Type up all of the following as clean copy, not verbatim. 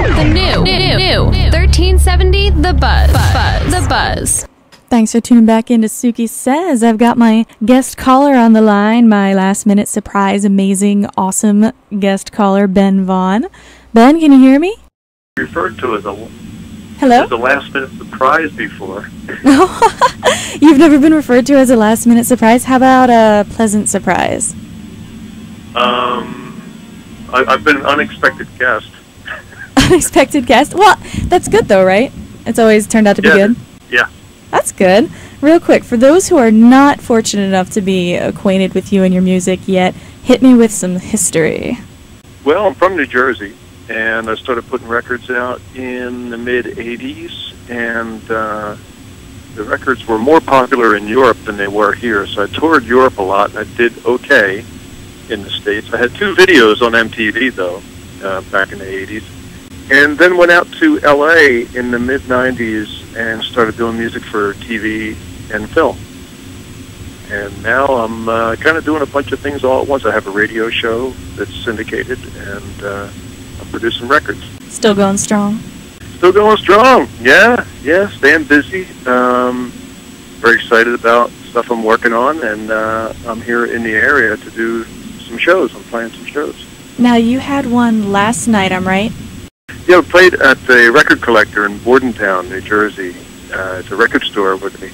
The new 1370 The Buzz. The Buzz. Thanks for tuning back into Suki Says. I've got my guest caller on the line, my last-minute surprise, amazing, awesome guest caller, Ben Vaughn. Ben, can you hear me? Referred to as a last-minute surprise before. You've never been referred to as a last-minute surprise? How about a pleasant surprise? I've been an unexpected guest. Unexpected guest? Well, that's good though, right? It's always turned out to be good? Yeah. That's good. Real quick, for those who are not fortunate enough to be acquainted with you and your music yet, hit me with some history. Well, I'm from New Jersey, and I started putting records out in the mid-'80s, and the records were more popular in Europe than they were here, so I toured Europe a lot, and I did okay in the States. I had 2 videos on MTV, though, back in the 80s, and then went out to L.A. in the mid-'90s and started doing music for TV and film. And now I'm kind of doing a bunch of things all at once. I have a radio show that's syndicated, and I'm producing records. Still going strong? Still going strong, yeah, staying busy. Very excited about stuff I'm working on, and I'm here in the area to do some shows. I'm playing some shows. Now, you had one last night, I'm right? Yeah, I played at the Record Collector in Bordentown, New Jersey. It's a record store where they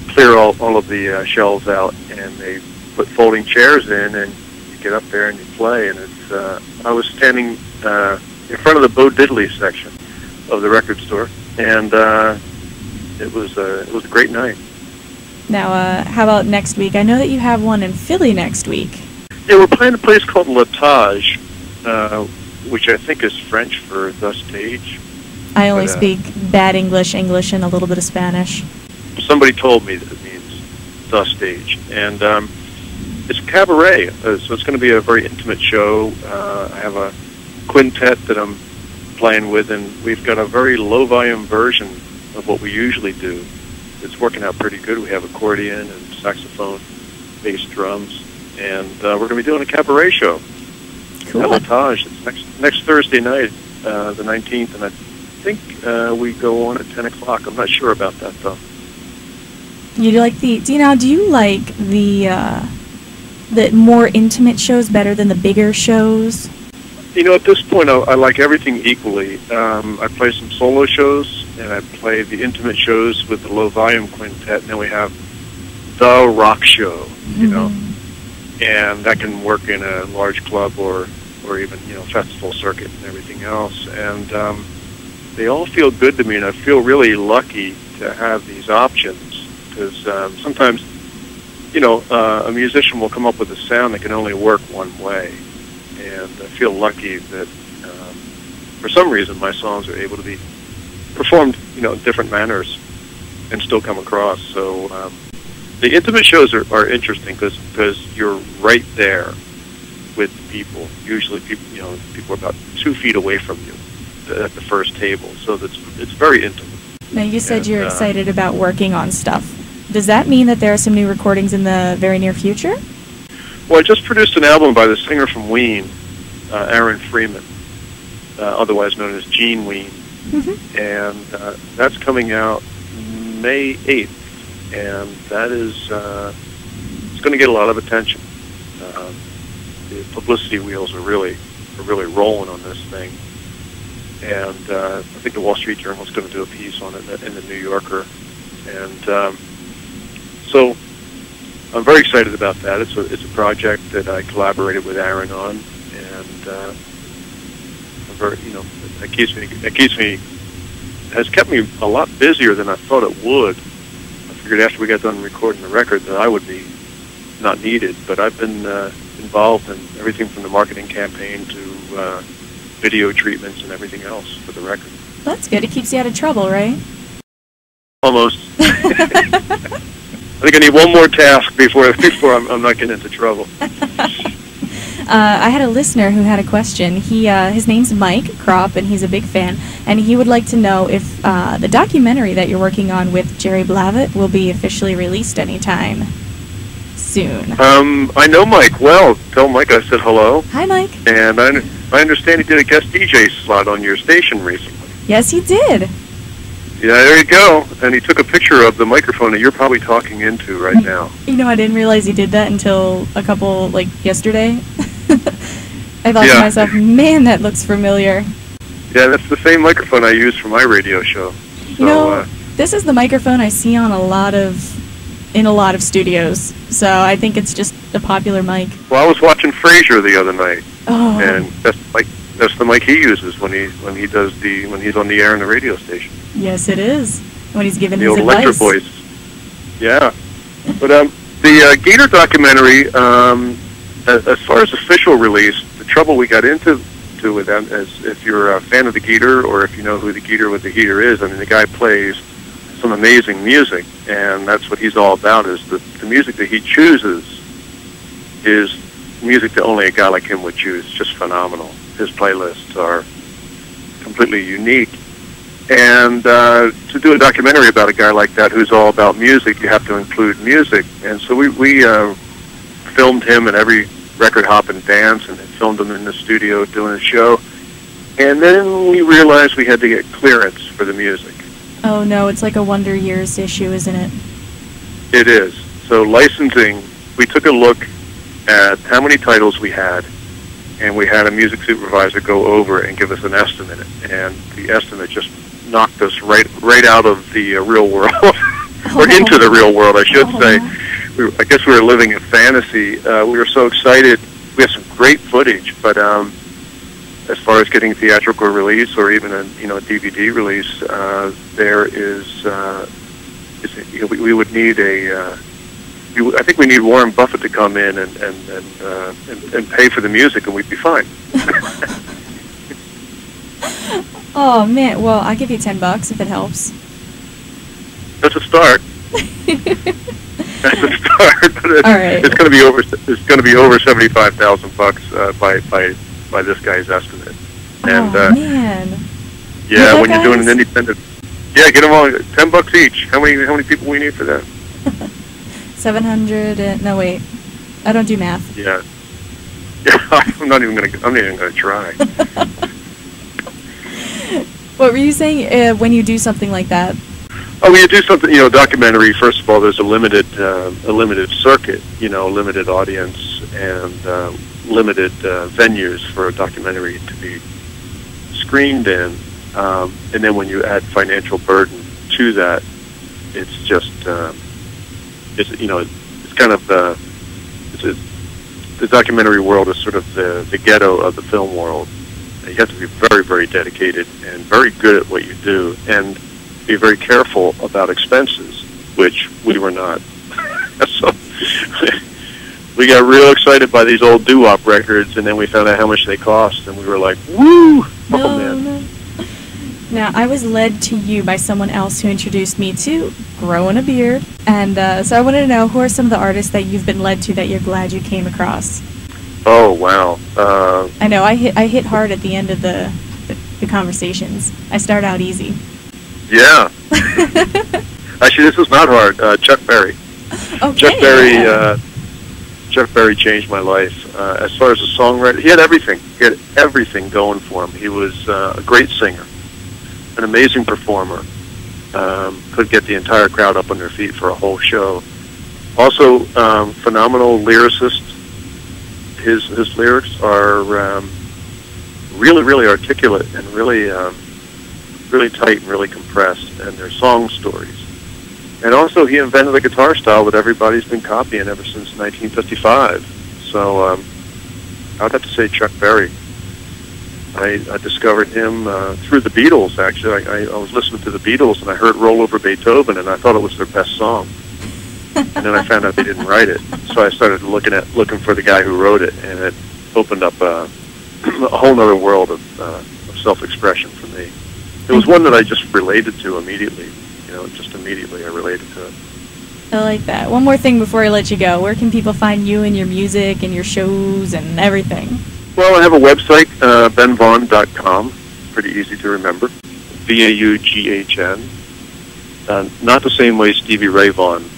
clear all of the shelves out, and they put folding chairs in, and you get up there and you play. And it's I was standing in front of the Bo Diddley section of the record store, and it was a great night. Now, how about next week? I know that you have one in Philly next week. Yeah, we're playing a place called Latage, which I think is French for the stage. I only speak bad English, and a little bit of Spanish. Somebody told me that it means the stage, and it's a cabaret, so it's going to be a very intimate show. I have a quintet that I'm playing with, and we've got a very low-volume version of what we usually do. It's working out pretty good. We have accordion and saxophone, bass drums, and we're going to be doing a cabaret show. Cool. At Latage. It's next Thursday night, the 19th, and I think we go on at 10 o'clock. I'm not sure about that, though. Do you like the more intimate shows better than the bigger shows? You know, at this point, I like everything equally. I play some solo shows, and I play the intimate shows with the low-volume quintet, and then we have the rock show, you know, and that can work in a large club or even, you know, festival circuit and everything else. And they all feel good to me, and I feel really lucky to have these options, because sometimes, you know, a musician will come up with a sound that can only work one way. And I feel lucky that, for some reason, my songs are able to be performed, you know, in different manners and still come across. So the intimate shows are interesting because you're right there with people. Usually, people are about 2 feet away from you at the first table, so it's very intimate. Now, you said you're excited about working on stuff. Does that mean that there are some new recordings in the very near future? Well, I just produced an album by the singer from Ween, Aaron Freeman, otherwise known as Gene Ween, and that's coming out May 8th, and that is it's going to get a lot of attention. The publicity wheels are really rolling on this thing, and I think the Wall Street Journal is going to do a piece on it in the New Yorker, and so I'm very excited about that. It's a project that I collaborated with Aaron on, and I'm very, you know, it has kept me a lot busier than I thought it would. I figured after we got done recording the record that I would be not needed, but I've been involved in everything from the marketing campaign to video treatments and everything else for the record. That's good. It keeps you out of trouble, right? Almost. I think I need one more task before I'm not getting into trouble. I had a listener who had a question. His name's Mike Kropp, and he's a big fan, and he would like to know if the documentary that you're working on with Jerry Blavat will be officially released anytime soon. I know Mike well. Tell Mike I said hello. Hi, Mike. And I understand he did a guest DJ slot on your station recently. Yes, he did. Yeah, there you go. And he took a picture of the microphone that you're probably talking into right now. You know, I didn't realize he did that until yesterday. I thought to myself, man, that looks familiar. Yeah, that's the same microphone I use for my radio show. So, this is the microphone I see on in a lot of studios. So I think it's just a popular mic. Well, I was watching Frasier the other night, Oh. and that's the mic he uses when he's on the air on the radio station. Yes, it is. When he's giving The his old advice. electric voice. Yeah, but the Gator documentary, as far as official release, the trouble we got into with them is if you're a fan of the Gator or if you know who the Gator with the Heater is. I mean, the guy plays some amazing music, and that's what he's all about. Is the music that he chooses is music that only a guy like him would choose. Just phenomenal. His playlists are completely unique. And to do a documentary about a guy like that who's all about music, you have to include music. And so we filmed him in every record hop and dance, and filmed him in the studio doing a show. And then we realized we had to get clearance for the music. Oh no, it's like a Wonder Years issue, isn't it? It is. So licensing, we took a look at how many titles we had, and we had a music supervisor go over and give us an estimate. And the estimate just knocked us right out of the real world, or into the real world, I should say. I guess we were living in fantasy. We were so excited. We have some great footage, but as far as getting theatrical release or even a DVD release, we would need I think we need Warren Buffett to come in and pay for the music, and we'd be fine. Oh man, well I'll give you $10 if it helps. That's a start. That's a start. But All right. It's going to be over $75,000 by this guy's estimate. And man. yeah, Well, when you're doing guys- an independent, get them all $10 each. How many people we need for that? 700. No wait, I don't do math. Yeah. I'm not even gonna try. What were you saying? When you do something like that? Oh, when you do something, documentary. First of all, there's a limited circuit, limited audience, and limited venues for a documentary to be screened in. And then when you add financial burden to that, it's just it's kind of the documentary world is sort of the ghetto of the film world. You have to be very, very dedicated and very good at what you do, and be very careful about expenses, which we were not. So we got real excited by these old doo-wop records, and then we found out how much they cost, and we were like, woo! Oh, man. No. Now, I was led to you by someone else who introduced me to growing a beard, and so I wanted to know, who are some of the artists that you've been led to that you're glad you came across? Oh, wow. I know, I hit hard at the end of the conversations. I start out easy. Yeah. Actually, this is not hard. Chuck Berry. Okay. Chuck Berry. Yeah. Chuck Berry changed my life. As far as a songwriter, he had everything. He had everything going for him. He was a great singer, an amazing performer. Could get the entire crowd up on their feet for a whole show. Also, phenomenal lyricist. His lyrics are really, really articulate and really tight and really compressed, and they're song stories. And also, he invented a guitar style that everybody's been copying ever since 1955. So I'd have to say Chuck Berry. I discovered him through the Beatles, actually. I was listening to the Beatles, and I heard Roll Over Beethoven, and I thought it was their best song. And then I found out they didn't write it. So I started looking for the guy who wrote it, and it opened up a whole other world of self-expression for me. It was one that I just related to immediately. Just immediately I related to it. I like that. One more thing before I let you go. Where can people find you and your music and your shows and everything? Well, I have a website, Vaughn.wmv. Pretty easy to remember. Vaughn. Not the same way Stevie Ray Vaughan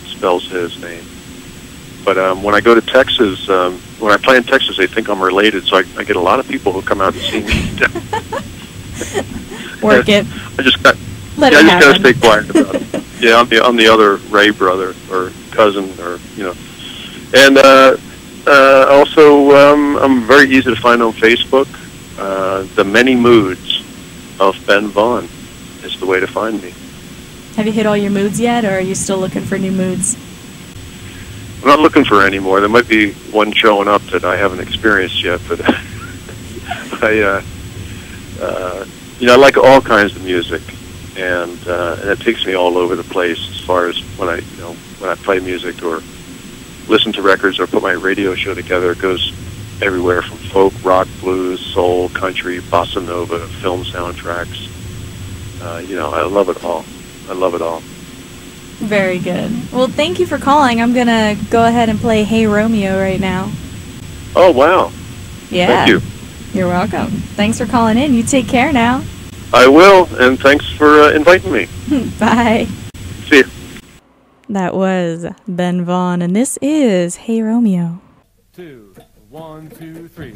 spells his name. But when I go to Texas, when I play in Texas, they think I'm related, so I get a lot of people who come out to see me. Work it. I just got. Let I it just happen. gotta stay quiet about it. Yeah, I'm the other Ray brother or cousin, or and also I'm very easy to find on Facebook. The Many Moods of Ben Vaughn is the way to find me. Have you hit all your moods yet, or are you still looking for new moods? I'm not looking for any more. There might be one showing up that I haven't experienced yet, but I like all kinds of music, and it takes me all over the place as far as when I play music or listen to records or put my radio show together. It goes everywhere from folk, rock, blues, soul, country, bossa nova, film soundtracks. I love it all. I love it all. Very good. Well, thank you for calling. I'm going to go ahead and play Hey Romeo right now. Oh, wow. Yeah. Thank you. You're welcome. Thanks for calling in. You take care now. I will, and thanks for inviting me. Bye. See you. That was Ben Vaughn, and this is Hey Romeo. 2, 1, 2, 3.